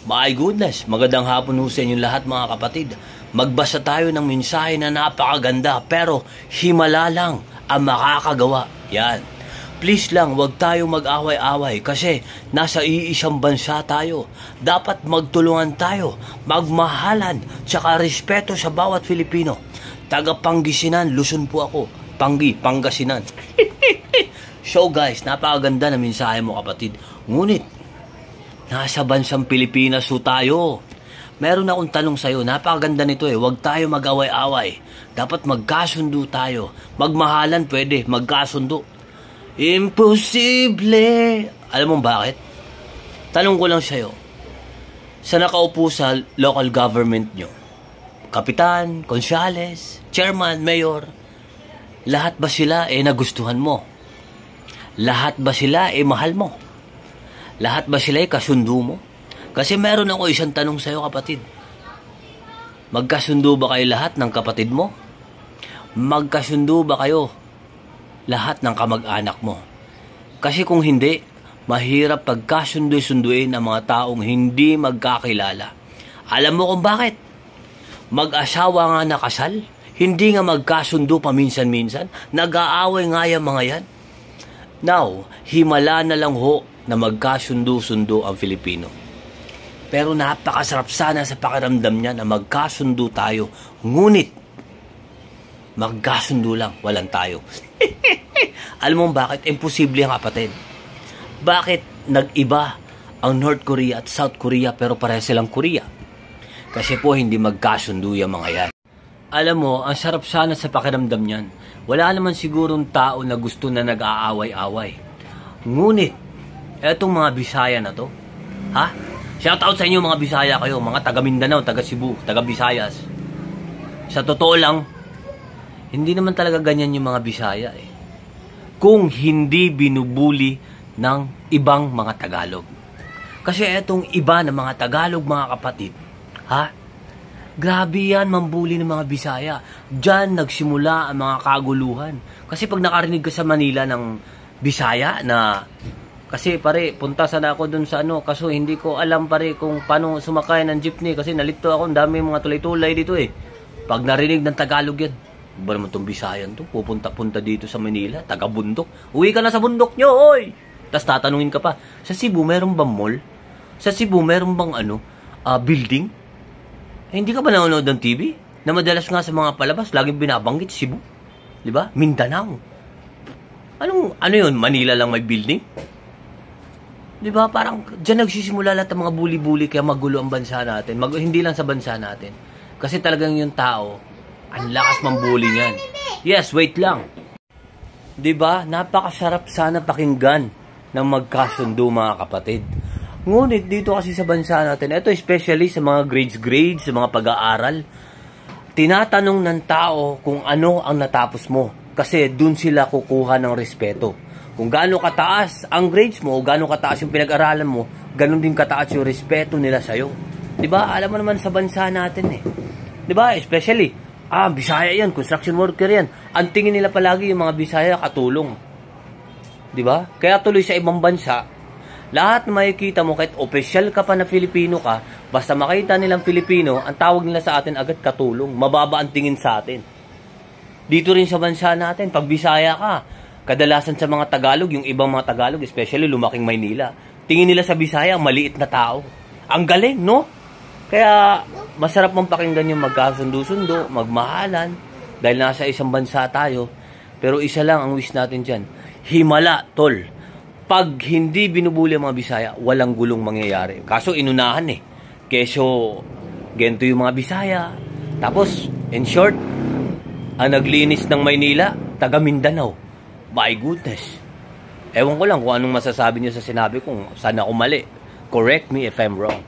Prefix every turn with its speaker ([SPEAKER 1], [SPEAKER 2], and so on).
[SPEAKER 1] My goodness, magandang hapon ho sa inyong lahat mga kapatid. Magbasa tayo ng mensahe na napakaganda pero himala lang ang makakagawa. Yan. Please lang, wag tayo mag-away-away kasi nasa iisang bansa tayo. Dapat magtulungan tayo, magmahalan, tsaka respeto sa bawat Filipino. Taga Pangasinan, Luzon po ako. Pangasinan. So guys, napakaganda na mensahe mo kapatid. Ngunit, nasa bansang Pilipinas ho tayo. Meron akong tanong sa'yo, napakaganda nito eh. Huwag tayo mag-away-away. Dapat magkasundo tayo. Magmahalan pwede, magkasundo. Imposible! Alam mo bakit? Tanong ko lang sa'yo. Sa nakaupo sa local government nyo, kapitan, konsyales, chairman, mayor, lahat ba sila nagustuhan mo? Lahat ba sila mahal mo? Lahat ba sila kasundo mo? Kasi meron ako isang tanong sa'yo kapatid. Magkasundo ba kayo lahat ng kapatid mo? Magkasundo ba kayo lahat ng kamag-anak mo? Kasi kung hindi, mahirap pagkasundo-sunduin ang mga taong hindi magkakilala. Alam mo kung bakit? Mag-asawa nga nakasal, hindi nga magkasundo paminsan-minsan, nag-aaway nga yung mga yan. Now, himala na lang ho na magkasundo-sundo ang Filipino. Pero napakasarap sana sa pakiramdam niya na magkasundo tayo. Ngunit, magkasundo lang, walang tayo. Alam mo bakit? Imposible ang kapatid. Bakit nag-iba ang North Korea at South Korea pero pareha silang Korea? Kasi po hindi magkasundo yung mga yan. Alam mo, ang sarap sana sa pakiramdam niyan. Wala naman sigurong tao na gusto na nag-aaway-away. Ngunit, etong mga Bisaya na to, ha? Shout out sa inyo mga Bisaya kayo, mga taga Mindanao, taga Cebu, taga Visayas. Sa totoo lang, hindi naman talaga ganyan yung mga Bisaya eh. Kung hindi binubuli ng ibang mga Tagalog. Kasi etong iba na mga Tagalog mga kapatid, ha? Grabe yan, mambuli ng mga Bisaya. Diyan nagsimula ang mga kaguluhan. Kasi pag nakarinig ka sa Manila ng Bisaya na, kasi pare, punta sana ako dun sa kaso hindi ko alam pare kung paano sumakay ng jeepney kasi nalito ako, ang dami mga tulay-tulay dito eh. Pag narinig ng Tagalog yan, ba naman itong Bisayan to? Pupunta-punta dito sa Manila, taga-bundok. Uwi ka na sa bundok nyo, oy! Tapos tatanungin ka pa, sa Cebu meron bang mall? Sa Cebu meron bang building? Hindi ka ba nanonood ng TV? Na madalas nga sa mga palabas, laging binabanggit Cebu. Di ba? Mindanao. Ano yun? Manila lang may building? Di ba? Parang dyan nagsisimula lahat ng mga buli-buli kaya magulo ang bansa natin. Hindi lang sa bansa natin. Kasi talagang yung tao, ang lakas mambuli niyan. Yes, wait lang. Di ba? Napakasarap sana pakinggan ng magkasundo mga kapatid. Ngunit dito kasi sa bansa natin, ito especially sa mga grades, sa mga pag-aaral, tinatanong ng tao kung ano ang natapos mo. Kasi dun sila kukuha ng respeto. Kung gaano kataas ang grades mo, o gaano kataas yung pinag-aralan mo, ganun din kataas yung respeto nila sa'yo. Diba? Alam mo naman sa bansa natin eh. Diba? Especially, Bisaya yan, construction worker yan. Ang tingin nila palagi yung mga Bisaya katulong. Diba? Kaya tuloy sa ibang bansa, lahat na makikita mo, kahit opisyal ka pa na Filipino ka, basta makita nilang Filipino, ang tawag nila sa atin agad katulong. Mababa ang tingin sa atin. Dito rin sa bansa natin, pag Bisaya ka, kadalasan sa mga Tagalog, yung ibang mga Tagalog, especially lumaking Maynila, tingin nila sa Bisaya, maliit na tao. Ang galing, no? Kaya, masarap mong pakinggan yung magkasundo-sundo, magmahalan, dahil nasa isang bansa tayo. Pero isa lang ang wish natin dyan, himala, tol. Pag hindi binubuli ang mga Bisaya, walang gulong mangyayari. Kaso inunahan eh. Keso, gento yung mga Bisaya. Tapos, in short, ang naglinis ng Maynila, taga Mindanao. My goodness. Ewan ko lang kung anong masasabi niyo sa sinabi kung saan ako mali. Correct me if I'm wrong.